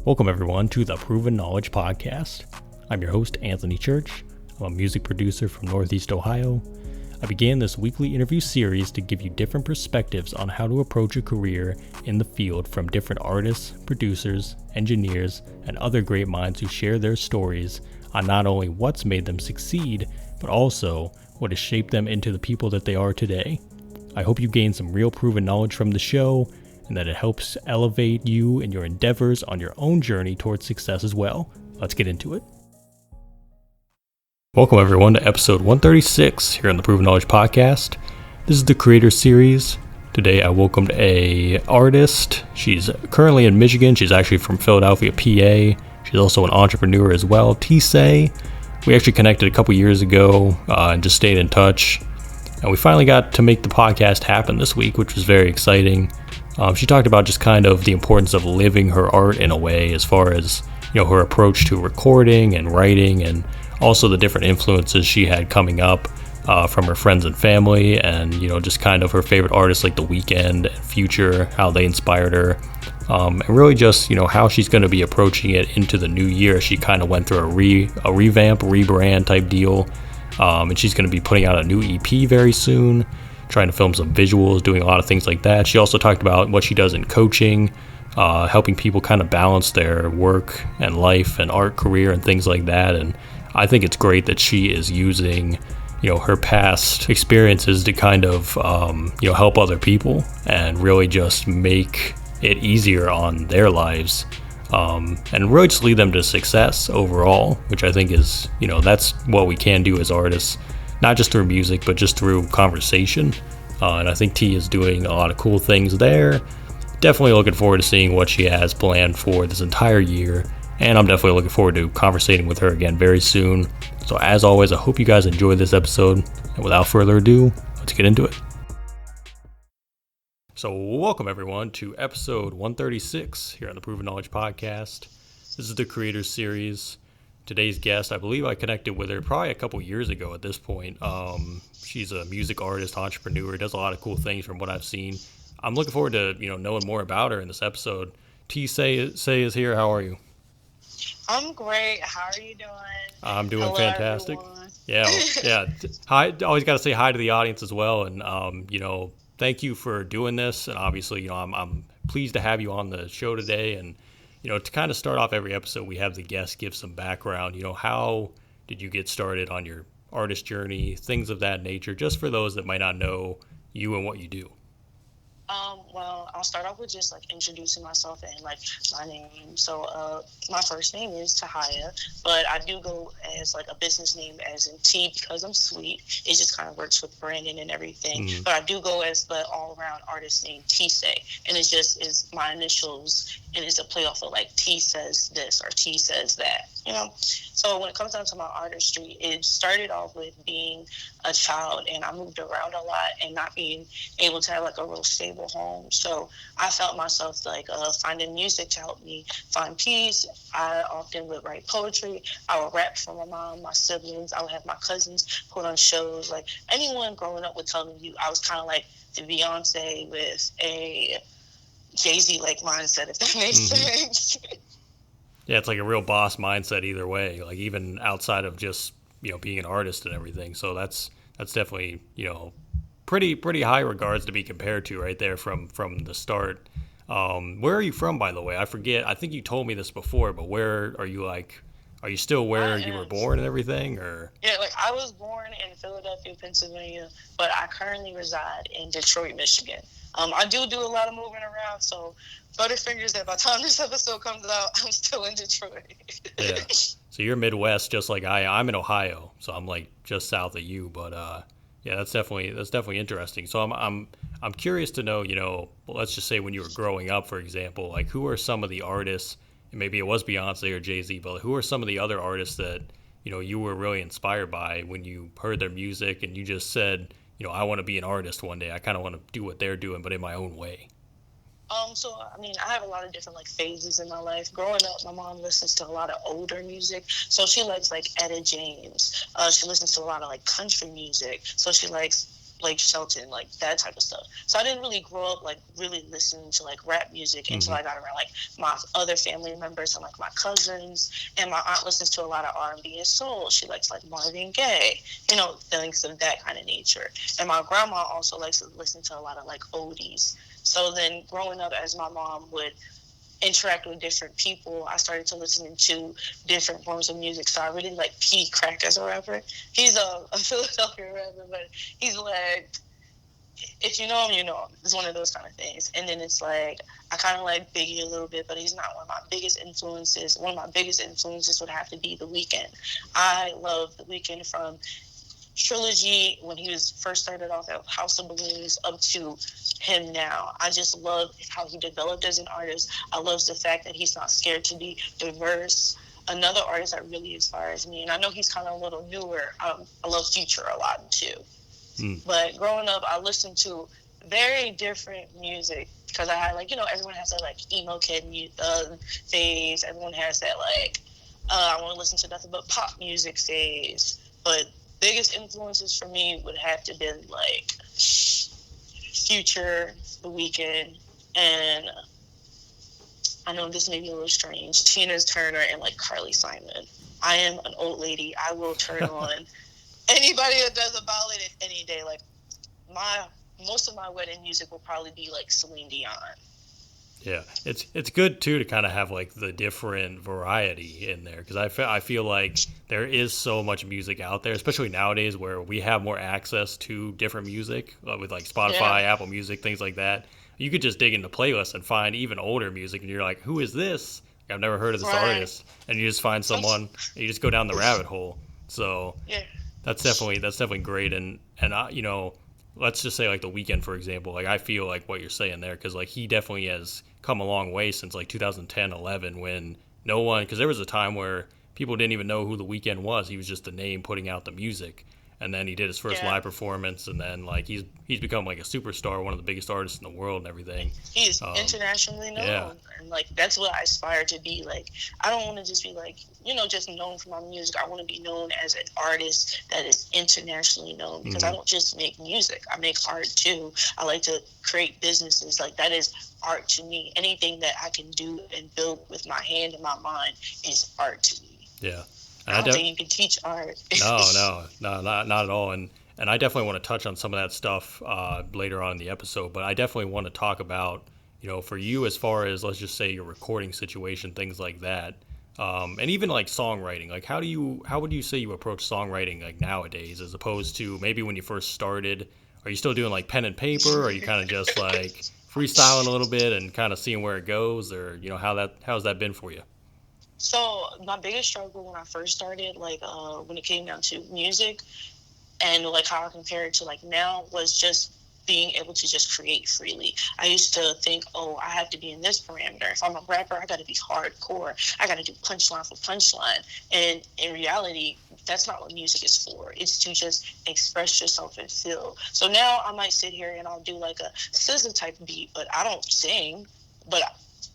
Welcome everyone to the Proven Knowledge Podcast. I'm your host, Anthony Church. I'm a music producer from Northeast Ohio. I began this weekly interview series to give you different perspectives on how to approach a career in the field from different artists, producers, engineers, and other great minds who share their stories on not only what's made them succeed, but also what has shaped them into the people that they are today. I hope you gain some real proven knowledge from the show, and that it helps elevate you in your endeavors on your own journey towards success as well. Let's get into it. Welcome everyone to episode 136 here on the Proven Knowledge Podcast. This is the Creator Series. Today I welcomed a artist. She's currently in Michigan. She's actually from Philadelphia, PA. She's also an entrepreneur as well, T.Cé. We actually connected a couple years ago and just stayed in touch. And we finally got to make the podcast happen this week, which was very exciting. She talked about just kind of the importance of living her art in a way, as far as, her approach to recording and writing, and also the different influences she had coming up from her friends and family, and, just kind of her favorite artists like The Weeknd and Future, how they inspired her, and really just, how she's going to be approaching it into the new year. She kind of went through a revamp, rebrand type deal, and she's going to be putting out a new EP very soon, trying to film some visuals, doing a lot of things like that. She also talked about what she does in coaching, helping people kind of balance their work and life and art career and things like that. And I think it's great that she is using, her past experiences to kind of, help other people and really just make it easier on their lives, and really just lead them to success overall, which I think is, that's what we can do as artists. Not just through music, but just through conversation. And I think T is doing a lot of cool things there. Definitely looking forward to seeing what she has planned for this entire year. And I'm definitely looking forward to conversating with her again very soon. So as always, I hope you guys enjoyed this episode. And without further ado, let's get into it. So welcome everyone to episode 136 here on the Proven Knowledge Podcast. This is the Creator Series. Today's guest, I believe I connected with her probably a couple years ago at this point. She's a music artist, entrepreneur, does a lot of cool things from what I've seen. I'm looking forward to, knowing more about her in this episode. T.Cé is here. How are you? I'm great. How are you doing? I'm doing Hello, fantastic. Everyone. Yeah. Hi. Always got to say hi to the audience as well. And, thank you for doing this. And obviously, I'm pleased to have you on the show today. And, to kind of start off every episode, we have the guest give some background. How did you get started on your artist journey, things of that nature, just for those that might not know you and what you do? Well, I'll start off with just introducing myself and my name. So, my first name is Tahaya, but I do go as a business name as in T because I'm sweet. It just kind of works with branding and everything. Mm-hmm. But I do go as the all-around artist name T.Cé, and it just is my initials, and it's a play off of T says this or T says that. So when it comes down to my artistry, it started off with being a child, and I moved around a lot and not being able to have a real stable home. So I felt myself finding music to help me find peace. I often would write poetry. I would rap for my mom, my siblings. I would have my cousins put on shows. Anyone growing up would tell me I was kind of like the Beyonce with a Jay-Z mindset, if that makes sense. Yeah, it's a real boss mindset either way, even outside of just, being an artist and everything. So that's definitely, pretty high regards to be compared to right there from the start. Where are you from, by the way? I forget. I think you told me this before, but where are you are you still where you were born and everything, or? Yeah, I was born in Philadelphia, Pennsylvania, but I currently reside in Detroit, Michigan. I do a lot of moving around, so butterfingers that by the time this episode comes out, I'm still in Detroit. Yeah. So you're Midwest, just like I'm in Ohio, so I'm just south of you. But yeah, that's definitely interesting. So I'm curious to know, let's just say when you were growing up, for example, who are some of the artists, and maybe it was Beyonce or Jay-Z, but who are some of the other artists that you were really inspired by when you heard their music and you just said, I want to be an artist one day. I kind of want to do what they're doing, but in my own way. So, I have a lot of different, phases in my life. Growing up, my mom listens to a lot of older music. So she likes, Etta James. She listens to a lot of, country music. So she likes Blake Shelton, like that type of stuff. So I didn't really grow up like really listening to like rap music until I got around like my other family members and like my cousins. And my aunt listens to a lot of R&B and soul. She likes like Marvin Gaye, you know, things of that kind of nature. And my grandma also likes to listen to a lot of like oldies. So then growing up, as my mom would interact with different people, I started to listen to different forms of music. So I really like P. Crack as a rapper. He's a Philadelphia rapper, but he's like, if you know him, you know him. It's one of those kind of things. And then it's like, I kind of like Biggie a little bit, but he's not one of my biggest influences. One of my biggest influences would have to be The Weeknd. I love The Weeknd from Trilogy, when he was first started off at House of Balloons, up to him now. I just love how he developed as an artist. I love the fact that he's not scared to be diverse. Another artist that really inspires me, and I know he's kind of a little newer, I love Future a lot too. But growing up, I listened to very different music because I had like, you know, everyone has that like emo kid phase. Everyone has that like, I want to listen to nothing but pop music phase. But biggest influences for me would have to be like Future, The Weeknd, and I know this may be a little strange, Tina Turner and like Carly Simon. I am an old lady. I will turn on anybody that does a ballad any day. Like most of my wedding music will probably be like Celine Dion. Yeah, it's good too to kind of have like the different variety in there, because I feel like there is so much music out there, especially nowadays where we have more access to different music with like Spotify, Apple Music, things like that. You could just dig into playlists and find even older music, and you're like, who is this? I've never heard of this artist, and you just find someone, and you just go down the rabbit hole. So that's definitely great, and I, you know, let's just say like The Weeknd, for example. Like I feel like what you're saying there, because like he definitely has come a long way since like 2010, 11, when no one, because there was a time where people didn't even know who The Weeknd was. He was just a name putting out the music, and then he did his first live performance, and then like he's become like a superstar, one of the biggest artists in the world and everything. He is internationally known, and like that's what I aspire to be. Like I don't want to just be like, you know, just known for my music. I want to be known as an artist that is internationally known, because I don't just make music, I make art too. I like to create businesses. Like that is art to me. Anything that I can do and build with my hand and my mind is art to me. Yeah. I don't think you can teach art. No, not at all. And I definitely want to touch on some of that stuff later on in the episode. But I definitely want to talk about, you know, for you, as far as, let's just say, your recording situation, things like that, and even like songwriting. Like how would you say you approach songwriting like nowadays, as opposed to maybe when you first started? Are you still doing like pen and paper? Or are you kind of just like freestyling a little bit and kind of seeing where it goes? Or, you know, how's that been for you? So my biggest struggle when I first started, like when it came down to music, and like how I compare it to like now, was just being able to just create freely. I used to think, oh, I have to be in this parameter. If I'm a rapper, I got to be hardcore. I got to do punchline for punchline. And in reality, that's not what music is for. It's to just express yourself and feel. So now I might sit here and I'll do like a SZA type beat, but I don't sing. But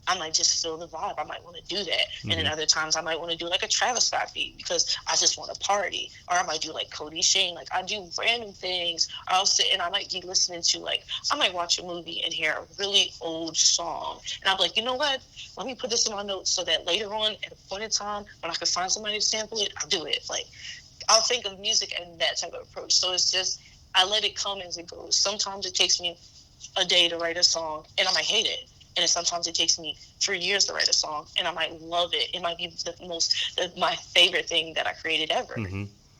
I might just feel the vibe. I might want to do that. And then other times I might want to do like a Travis Scott beat because I just want to party. Or I might do like Cody Shane. Like I do random things. I'll sit and I might be listening to like, I might watch a movie and hear a really old song. And I'm like, you know what? Let me put this in my notes so that later on at a point in time when I can find somebody to sample it, I'll do it. Like I'll think of music and that type of approach. So it's just, I let it come as it goes. Sometimes it takes me a day to write a song and I might hate it. And sometimes it takes me 3 years to write a song, and I might love it. It might be my favorite thing that I created ever.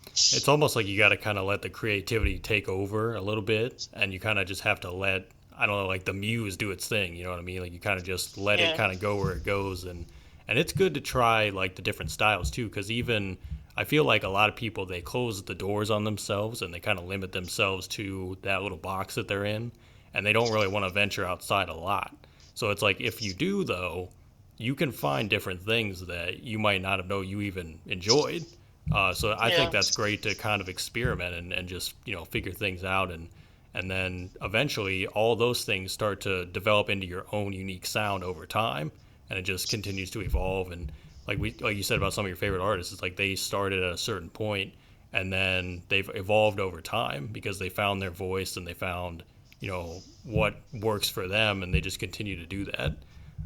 It's almost like you got to kind of let the creativity take over a little bit, and you kind of just have to let, I don't know, like the muse do its thing. You know what I mean? Like you kind of just let it kind of go where it goes, and it's good to try like the different styles too, because even I feel like a lot of people, they close the doors on themselves and they kind of limit themselves to that little box that they're in, and they don't really want to venture outside a lot. So it's like, if you do, though, you can find different things that you might not have known you even enjoyed. So I think that's great to kind of experiment and just, you know, figure things out. And then eventually all those things start to develop into your own unique sound over time. And it just continues to evolve. And like you said about some of your favorite artists, it's like they started at a certain point and then they've evolved over time because they found their voice and they found, what works for them, and they just continue to do that.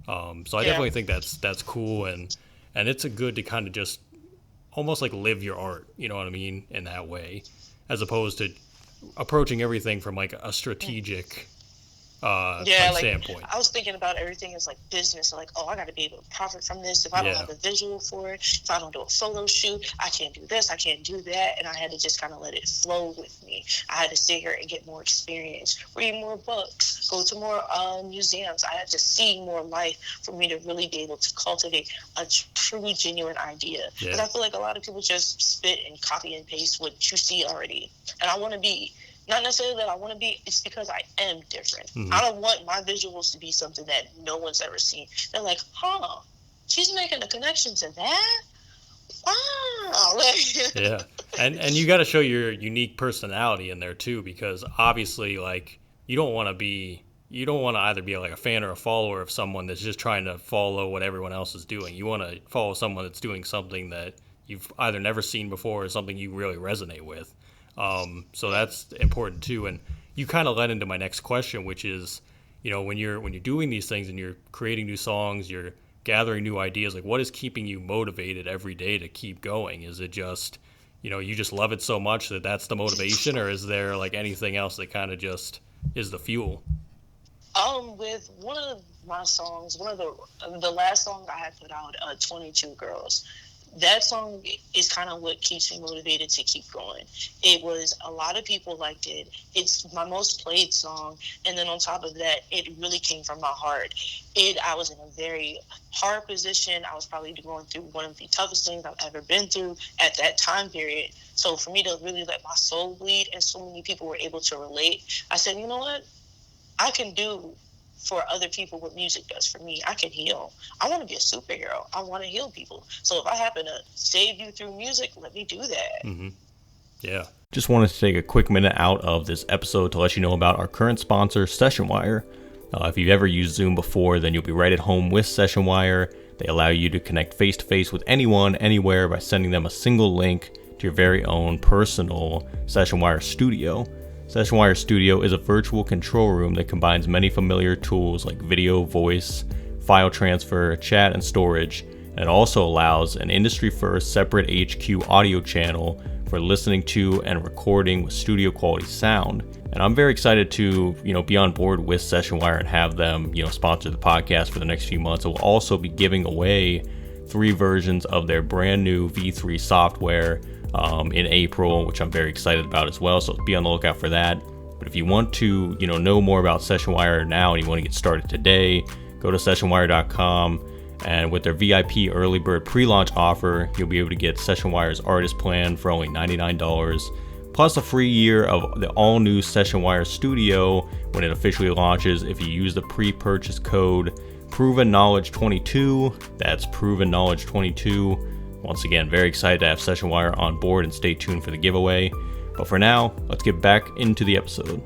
So I definitely think that's cool, and it's a good to kind of just almost like live your art, you know what I mean, in that way, as opposed to approaching everything from like a strategic standpoint. I was thinking about everything as like business. Like, oh, I got to be able to profit from this. If I don't have a visual for it, if I don't do a photo shoot, I can't do this, I can't do that. And I had to just kind of let it flow with me. I had to sit here and get more experience, read more books, go to more museums. I had to see more life for me to really be able to cultivate a truly genuine idea. Because I feel like a lot of people just spit and copy and paste what you see already. And I want to be, not necessarily that I want to be, it's because I am different. Mm-hmm. I don't want my visuals to be something that no one's ever seen. They're like, she's making a connection to that? Wow. Yeah. And you got to show your unique personality in there too, because obviously, like, you don't want to either be like a fan or a follower of someone that's just trying to follow what everyone else is doing. You want to follow someone that's doing something that you've either never seen before or something you really resonate with. So that's important too. And you kind of led into my next question, which is, when you're doing these things and you're creating new songs, you're gathering new ideas, like what is keeping you motivated every day to keep going? Is it just, you just love it so much that that's the motivation, or is there like anything else that kind of just is the fuel? With one of my songs, one of the last song I had put out, 22 Girls, that song is kind of what keeps me motivated to keep going. It was, a lot of people liked it. It's my most played song. And then on top of that, it really came from my heart. I was in a very hard position. I was probably going through one of the toughest things I've ever been through at that time period. So for me to really let my soul bleed, and so many people were able to relate, I said, you know what? I can do for other people what music does for me. I can heal. I want to be a superhero. I want to heal people. So if I happen to save you through music, let me do that. Mm-hmm. Yeah. Just wanted to take a quick minute out of this episode to let you know about our current sponsor, SessionWire. If you've ever used Zoom before, then you'll be right at home with SessionWire. They allow you to connect face-to-face with anyone, anywhere, by sending them a single link to your very own personal SessionWire studio. SessionWire Studio is a virtual control room that combines many familiar tools like video, voice, file transfer, chat, and storage. And it also allows an industry-first separate HQ audio channel for listening to and recording with studio quality sound. And I'm very excited to, be on board with SessionWire and have them, sponsor the podcast for the next few months. We'll also be giving away 3 versions of their brand new V3 software in April, which I'm very excited about as well. So be on the lookout for that. But if you want to, know more about SessionWire now and you want to get started today, go to sessionwire.com. And with their VIP early bird pre-launch offer, you'll be able to get SessionWire's artist plan for only $99, plus a free year of the all-new SessionWire Studio when it officially launches if you use the pre-purchase code ProvenKnowledge22. That's ProvenKnowledge22. Once again, very excited to have SessionWire on board, and stay tuned for the giveaway. But for now, let's get back into the episode.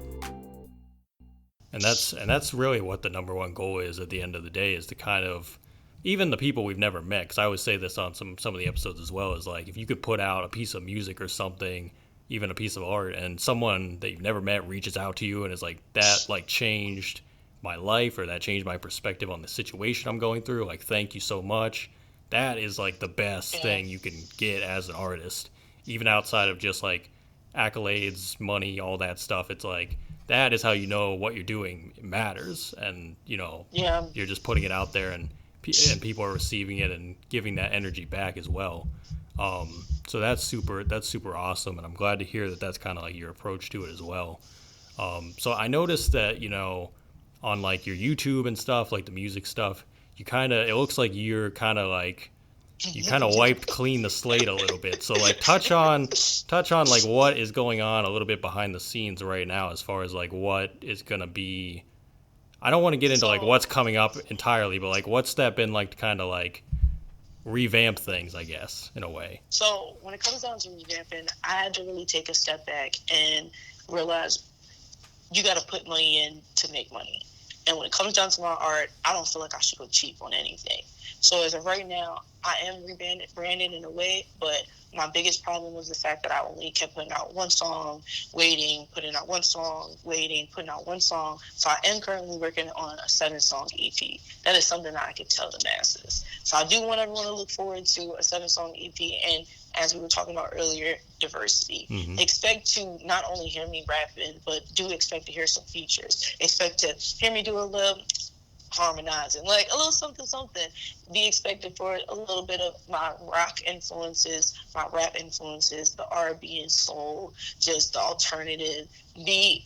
And that's really what the number one goal is at the end of the day, is to kind of, even the people we've never met, because I always say this on some of the episodes as well, is like, if you could put out a piece of music or something, even a piece of art, and someone that you've never met reaches out to you and is like, that like changed my life, or that changed my perspective on the situation I'm going through, like, thank you so much. That is like the best thing you can get as an artist, even outside of just like accolades, money, all that stuff. It's like, that is how you know what you're doing matters, and you're just putting it out there, and people are receiving it and giving that energy back as well. So that's super awesome, and I'm glad to hear that that's kind of like your approach to it as well. So I noticed that on like your YouTube and stuff, like the music stuff, it looks like you kind of wiped clean the slate a little bit. So like touch on like what is going on a little bit behind the scenes right now, as far as like what is going to be, I don't want to get into like what's coming up entirely, but like what's that been like to kind of like revamp things, I guess, in a way. So when it comes down to revamping, I had to really take a step back and realize you got to put money in to make money. And when it comes down to my art, I don't feel like I should go cheap on anything. So as of right now, I am rebranded in a way, but my biggest problem was the fact that I only kept putting out one song, waiting, putting out one song, waiting, putting out one song. So I am currently working on a 7-song EP. That is something that I can tell the masses. So I do want everyone to look forward to a 7-song EP. And as we were talking about earlier, diversity. Mm-hmm. Expect to not only hear me rapping, but do expect to hear some features. Expect to hear me do a little harmonizing, like a little something. Be expected for a little bit of my rock influences, my rap influences, the R&B and soul, just the alternative. Be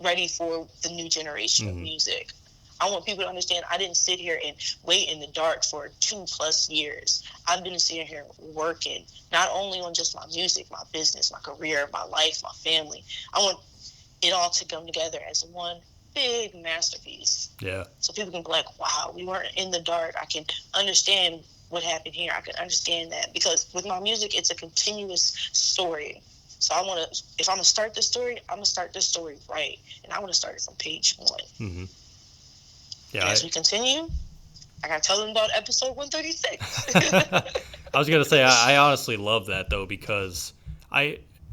ready for the new generation of music. I want people to understand I didn't sit here and wait in the dark for 2+ years. I've been sitting here working, not only on just my music, my business, my career, my life, my family. I want it all to come together as one big masterpiece. Yeah. So people can be like, wow, we weren't in the dark. I can understand what happened here. I can understand that. Because with my music, it's a continuous story. So I want to, if I'm going to start the story, I'm going to start this story right. And I want to start it from page 1. Mm-hmm. Yeah. And as we continue, I got to tell them about episode 136. I was going to say, I honestly love that, though, because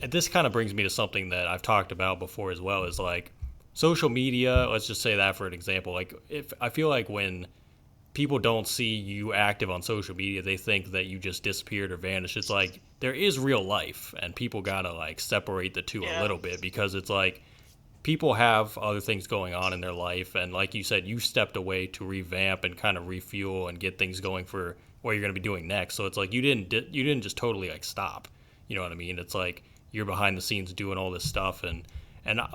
this kind of brings me to something that I've talked about before as well, is like social media. Let's just say that for an example. Like, if I feel like when people don't see you active on social media, they think that you just disappeared or vanished. It's like there is real life, and people got to like separate the two a little bit, because it's like people have other things going on in their life, and like you said, you stepped away to revamp and kind of refuel and get things going for what you're going to be doing next. So it's like you didn't just totally like stop. You know what I mean? It's like you're behind the scenes doing all this stuff, and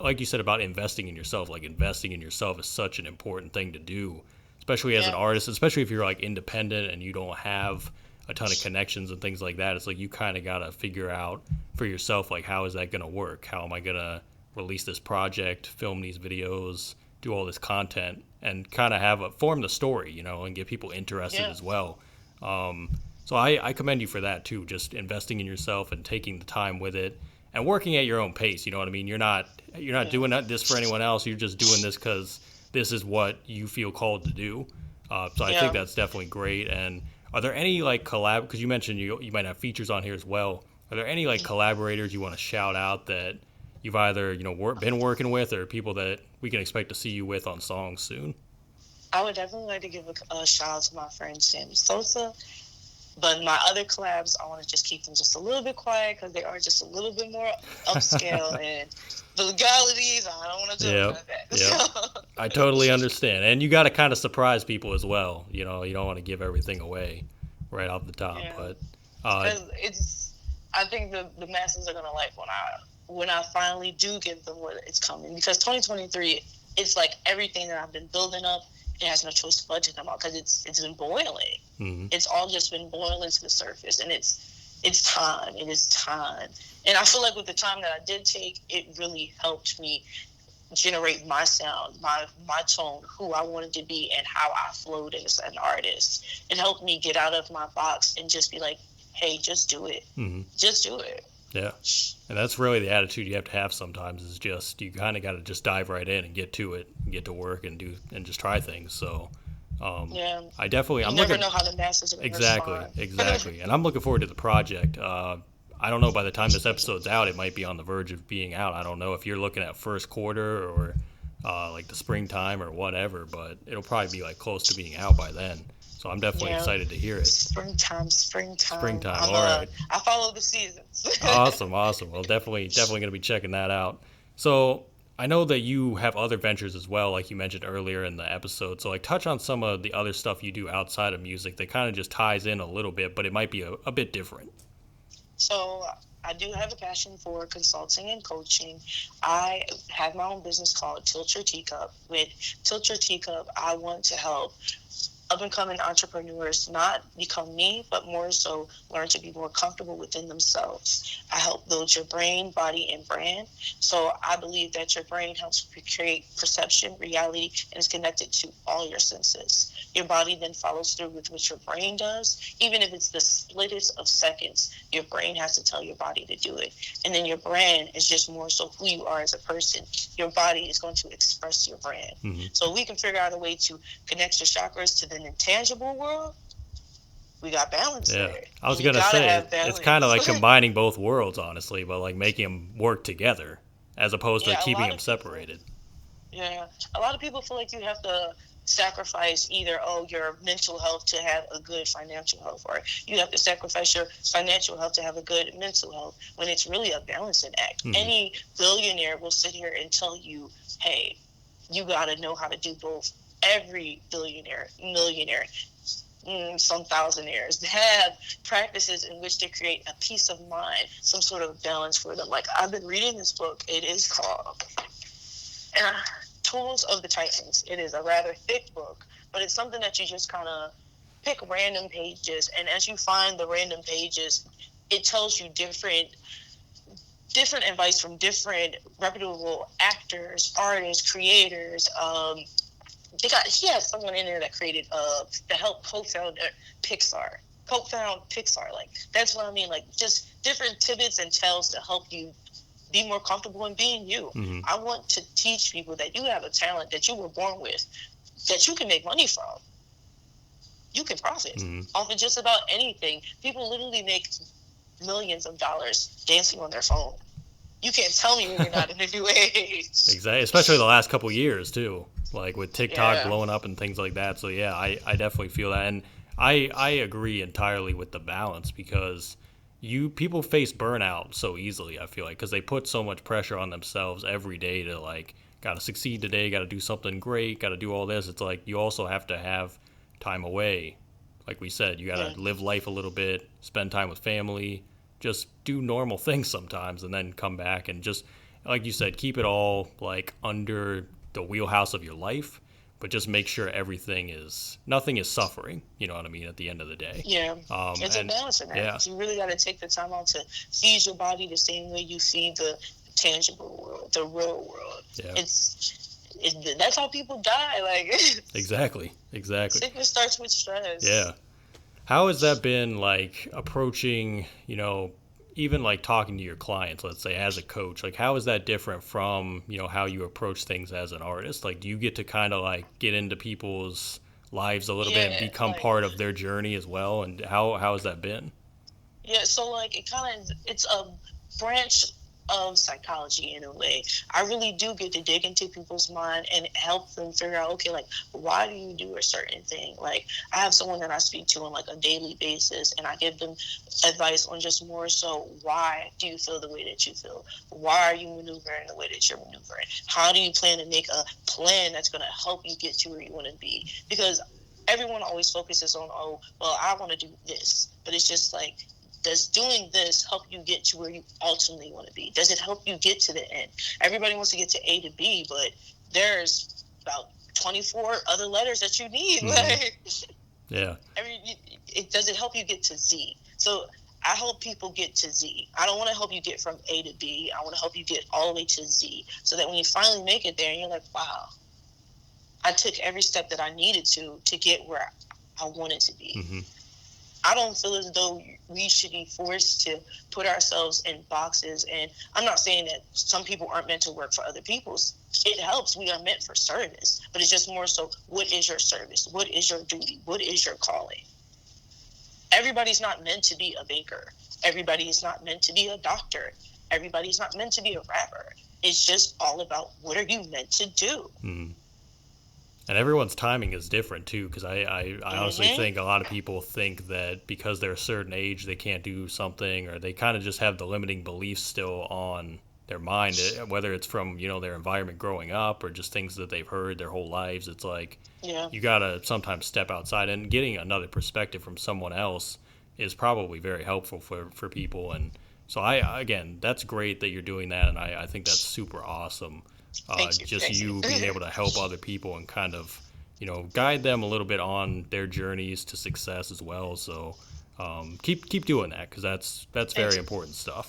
like you said about investing in yourself, like investing in yourself is such an important thing to do, especially as an artist, especially if you're like independent and you don't have a ton of connections and things like that. It's like you kind of got to figure out for yourself, like, how is that going to work? How am I going to release this project, film these videos, do all this content, and kind of form the story, you know, and get people interested as well. So I commend you for that too, just investing in yourself and taking the time with it and working at your own pace. You know what I mean? You're not doing this for anyone else. You're just doing this because this is what you feel called to do. So I think that's definitely great. And are there any like because you mentioned you might have features on here as well. Are there any like collaborators you want to shout out that you've either been working with, or people that we can expect to see you with on songs soon? I would definitely like to give a shout out to my friend Sammy Sosa. But my other collabs, I want to just keep them just a little bit quiet because they are just a little bit more upscale, and the legalities, I don't want to do like that. So. I totally understand. And you got to kind of surprise people as well. You know, you don't want to give everything away right off the top. Yeah. But I think the masses are going to like when I finally do give them what it's coming. Because 2023, it's like everything that I've been building up, it has no choice but to come out because it's been boiling. Mm-hmm. It's all just been boiling to the surface, and it's time. It is time. And I feel like with the time that I did take, it really helped me generate my sound, my tone, who I wanted to be, and how I flowed as an artist. It helped me get out of my box and just be like, hey, just do it. Mm-hmm. Just do it. Yeah. And that's really the attitude you have to have sometimes, is just you kind of got to just dive right in and get to it and get to work and just try things. So I definitely you never know how the masses are going to respond. Exactly. And I'm looking forward to the project. I don't know, by the time this episode's out, it might be on the verge of being out. I don't know if you're looking at first quarter or like the springtime or whatever, but it'll probably be like close to being out by then. So I'm definitely excited to hear it. Springtime. All right. I follow the seasons. Awesome. Well, definitely going to be checking that out. So I know that you have other ventures as well, like you mentioned earlier in the episode. So like touch on some of the other stuff you do outside of music that kind of just ties in a little bit, but it might be a bit different. So I do have a passion for consulting and coaching. I have my own business called Tilt Your Teacup. With Tilt Your Teacup, I want to help up and coming entrepreneurs not become me, but more so learn to be more comfortable within themselves. I help build your brain, body, and brand. So I believe that your brain helps create perception, reality, and is connected to all your senses. Your body then follows through with what your brain does. Even if it's the splittest of seconds, your brain has to tell your body to do it. And then your brand is just more so who you are as a person. Your body is going to express your brand. Mm-hmm. So we can figure out a way to connect your chakras to the intangible world. We got balance Yeah, there. I was And you gonna gotta say have it's kind of balance. like combining both worlds, honestly, but like making them work together as opposed to Yeah, a keeping lot them of people. separated. Yeah, a lot of people feel like you have to sacrifice either your mental health to have a good financial health, or you have to sacrifice your financial health to have a good mental health. When it's really a balancing act. Mm-hmm. Any billionaire will sit here and tell you, "Hey, you got to know how to do both." Every billionaire, millionaire, some thousandaires have practices in which they create a peace of mind, some sort of balance for them. Like, I've been reading this book. It is called Tools of the Titans. It is a rather thick book, but it's something that you just kind of pick random pages, and as you find the random pages, it tells you different advice from different reputable actors, artists, creators. He had someone in there that created that helped co-found Pixar. Co-found Pixar. Like, that's what I mean. Like, just different tidbits and tales to help you be more comfortable in being you. Mm-hmm. I want to teach people that you have a talent that you were born with, that you can make money from. You can profit off of just about anything. People literally make millions of dollars dancing on their phone. You can't tell me when you're not in the new age. Exactly, especially the last couple years too, like with TikTok Yeah. blowing up and things like that. So yeah, I definitely feel that, and I agree entirely with the balance because people face burnout so easily. I feel like because they put so much pressure on themselves every day to like gotta succeed today, gotta do something great, gotta do all this. It's like you also have to have time away. Like we said, you gotta live life a little bit, spend time with family, just do normal things sometimes, and then come back and just like you said, keep it all like under the wheelhouse of your life, but just make sure nothing is suffering. You know what I mean? At the end of the day. Yeah. It's a balancing act. Yeah. You really got to take the time out to feed your body the same way you feed the tangible world, the real world. Yeah. That's how people die. Like, Exactly. sickness starts with stress. Yeah. How has that been like approaching, even like talking to your clients, let's say as a coach, like how is that different from, how you approach things as an artist? Like, do you get to kind of like get into people's lives a little bit and become like, part of their journey as well? And how has that been? Yeah, so like it's a branch of psychology in a way. I really do get to dig into people's mind and help them figure out, okay, like, why do you do a certain thing? Like, I have someone that I speak to on like a daily basis, and I give them advice on just more so, why do you feel the way that you feel? Why are you maneuvering the way that you're maneuvering? How do you plan to make a plan that's going to help you get to where you want to be? Because everyone always focuses on, oh, well, I want to do this, but it's just like, does doing this help you get to where you ultimately want to be? Does it help you get to the end? Everybody wants to get to A to B, but there's about 24 other letters that you need. Like, yeah. Does it help you get to Z? So I help people get to Z. I don't want to help you get from A to B. I want to help you get all the way to Z, so that when you finally make it there and you're like, wow, I took every step that I needed to get where I wanted to be. Mm-hmm. I don't feel as though we should be forced to put ourselves in boxes. And I'm not saying that some people aren't meant to work for other people's. It helps. We are meant for service. But it's just more so, what is your service? What is your duty? What is your calling? Everybody's not meant to be a baker. Everybody is not meant to be a doctor. Everybody's not meant to be a rapper. It's just all about, what are you meant to do? Mm-hmm. And everyone's timing is different too, because I honestly think a lot of people think that because they're a certain age they can't do something, or they kind of just have the limiting beliefs still on their mind, whether it's from their environment growing up or just things that they've heard their whole lives. It's like you gotta sometimes step outside, and getting another perspective from someone else is probably very helpful for people. And so again, that's great that you're doing that, and I think that's super awesome. Just you being able to help other people and kind of guide them a little bit on their journeys to success as well. So keep doing that, because that's very important stuff.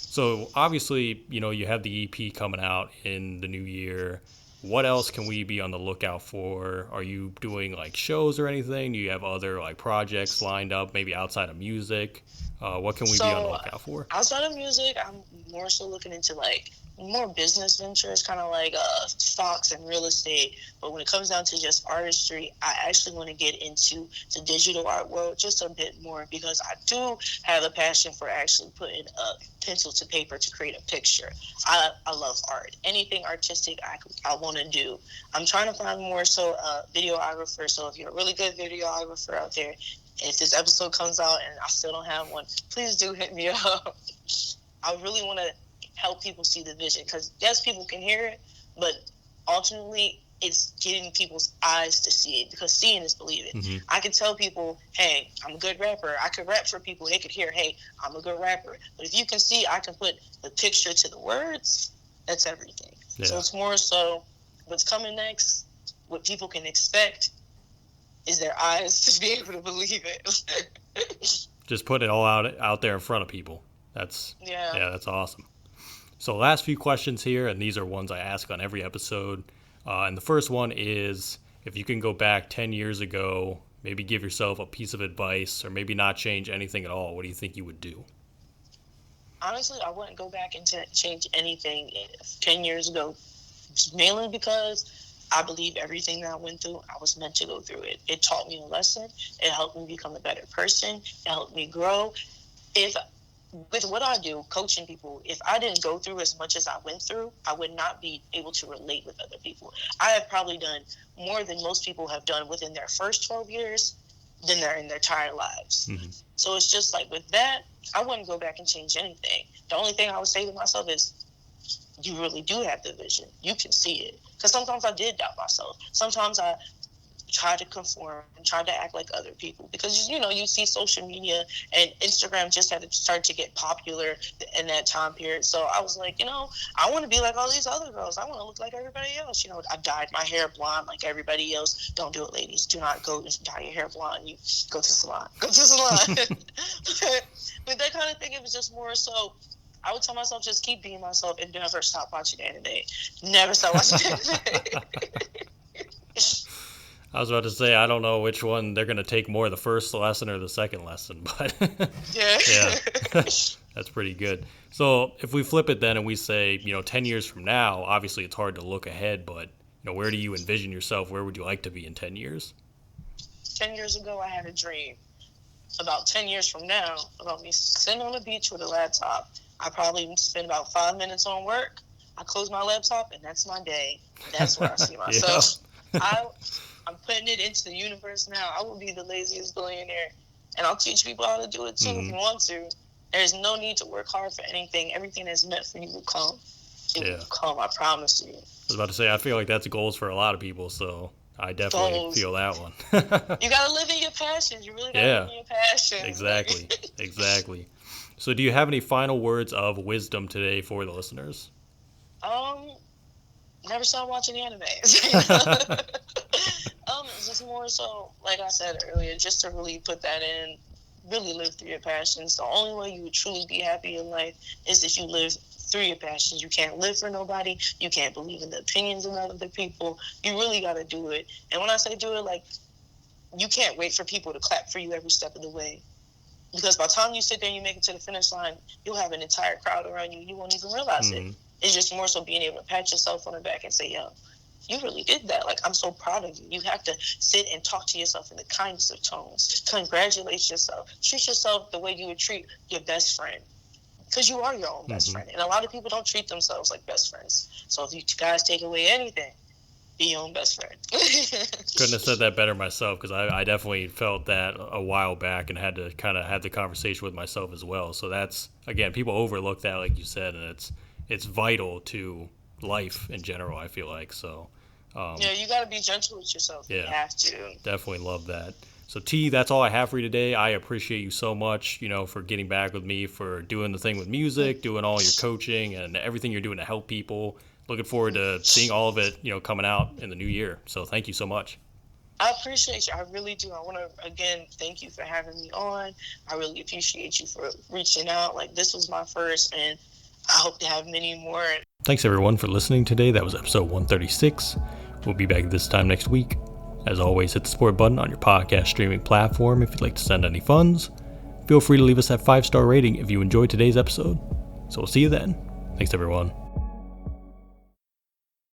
So obviously, you have the EP coming out in the new year. What else can we be on the lookout for? Are you doing like shows or anything? Do you have other like projects lined up, maybe outside of music? What can we be on the lookout for? Outside of music, I'm more so looking into like more business ventures, kind of like stocks and real estate. But when it comes down to just artistry, I actually want to get into the digital art world just a bit more, because I do have a passion for actually putting a pencil to paper to create a picture. I love art. Anything artistic I want to do. I'm trying to find more so a videographer. So if you're a really good videographer out there, if this episode comes out and I still don't have one, please do hit me up. I really want to help people see the vision, because yes, people can hear it, but ultimately it's getting people's eyes to see it, because seeing is believing. Mm-hmm. I can tell people, hey, I'm a good rapper. I could rap for people. They could hear, hey, I'm a good rapper. But if you can see, I can put the picture to the words. That's everything. Yeah. So it's more so what's coming next, what people can expect, is their eyes to be able to believe it. Just put it all out there in front of people. That's awesome. So last few questions here, and these are ones I ask on every episode. And the first one is, if you can go back 10 years ago, maybe give yourself a piece of advice, or maybe not change anything at all, what do you think you would do? Honestly, I wouldn't go back and change anything 10 years ago, mainly because I believe everything that I went through, I was meant to go through it. It taught me a lesson. It helped me become a better person. It helped me grow. With what I do, coaching people, if I didn't go through as much as I went through, I would not be able to relate with other people. I have probably done more than most people have done within their first 12 years than they're in their entire lives. Mm-hmm. So it's just like with that, I wouldn't go back and change anything. The only thing I would say to myself is, you really do have the vision. You can see it. Because sometimes I did doubt myself. Sometimes I tried to conform and tried to act like other people, because you see social media and Instagram just had to start to get popular in that time period. So I was like, I want to be like all these other girls. I want to look like everybody else. I dyed my hair blonde like everybody else. Don't do it, ladies. Do not go dye your hair blonde. You go to the salon. But that kind of thing, it was just more so, I would tell myself, just keep being myself and never stop watching anime. Never stop watching anime. I was about to say, I don't know which one they're going to take more, the first lesson or the second lesson, but yeah, that's pretty good. So if we flip it then and we say, 10 years from now, obviously it's hard to look ahead, but where do you envision yourself? Where would you like to be in 10 years? 10 years ago, I had a dream. About 10 years from now, about me sitting on the beach with a laptop. I probably spend about 5 minutes on work. I close my laptop, and that's my day. That's where I see myself. Yeah. I'm putting it into the universe now. I will be the laziest billionaire, and I'll teach people how to do it too. Mm-hmm. If you want to. There's no need to work hard for anything. Everything that's meant for you will come. It will come, I promise you. I was about to say, I feel like that's goals for a lot of people, so I definitely feel that one. You got to live in your passions. You really got to live in your passions. Exactly. So do you have any final words of wisdom today for the listeners? Never stop watching anime. Just more so, like I said earlier, just to really put that in, really live through your passions. The only way you would truly be happy in life is if you live through your passions. You can't live for nobody. You can't believe in the opinions of other people. You really got to do it. And when I say do it, like, you can't wait for people to clap for you every step of the way. Because by the time you sit there and you make it to the finish line, you'll have an entire crowd around you. You won't even realize it. It's just more so being able to pat yourself on the back and say, yo, you really did that. Like, I'm so proud of you. You have to sit and talk to yourself in the kindest of tones. Congratulate yourself. Treat yourself the way you would treat your best friend. Because you are your own best friend. And a lot of people don't treat themselves like best friends. So if you guys take away anything, be your own best friend. Couldn't have said that better myself, because I definitely felt that a while back and had to kind of have the conversation with myself as well. So that's, again, people overlook that, like you said, and it's vital to life in general, I feel like. So you got to be gentle with yourself. Yeah, you have to. Definitely love that. So T, that's all I have for you today. I appreciate you so much, for getting back with me, for doing the thing with music, doing all your coaching and everything you're doing to help people. looking forward to seeing all of it, coming out in the new year. So thank you so much. I appreciate you. I really do. I want to, again, thank you for having me on. I really appreciate you for reaching out. Like, this was my first, and I hope to have many more. Thanks, everyone, for listening today. That was episode 136. We'll be back this time next week. As always, hit the support button on your podcast streaming platform if you'd like to send any funds. Feel free to leave us that 5-star rating if you enjoyed today's episode. So we'll see you then. Thanks, everyone.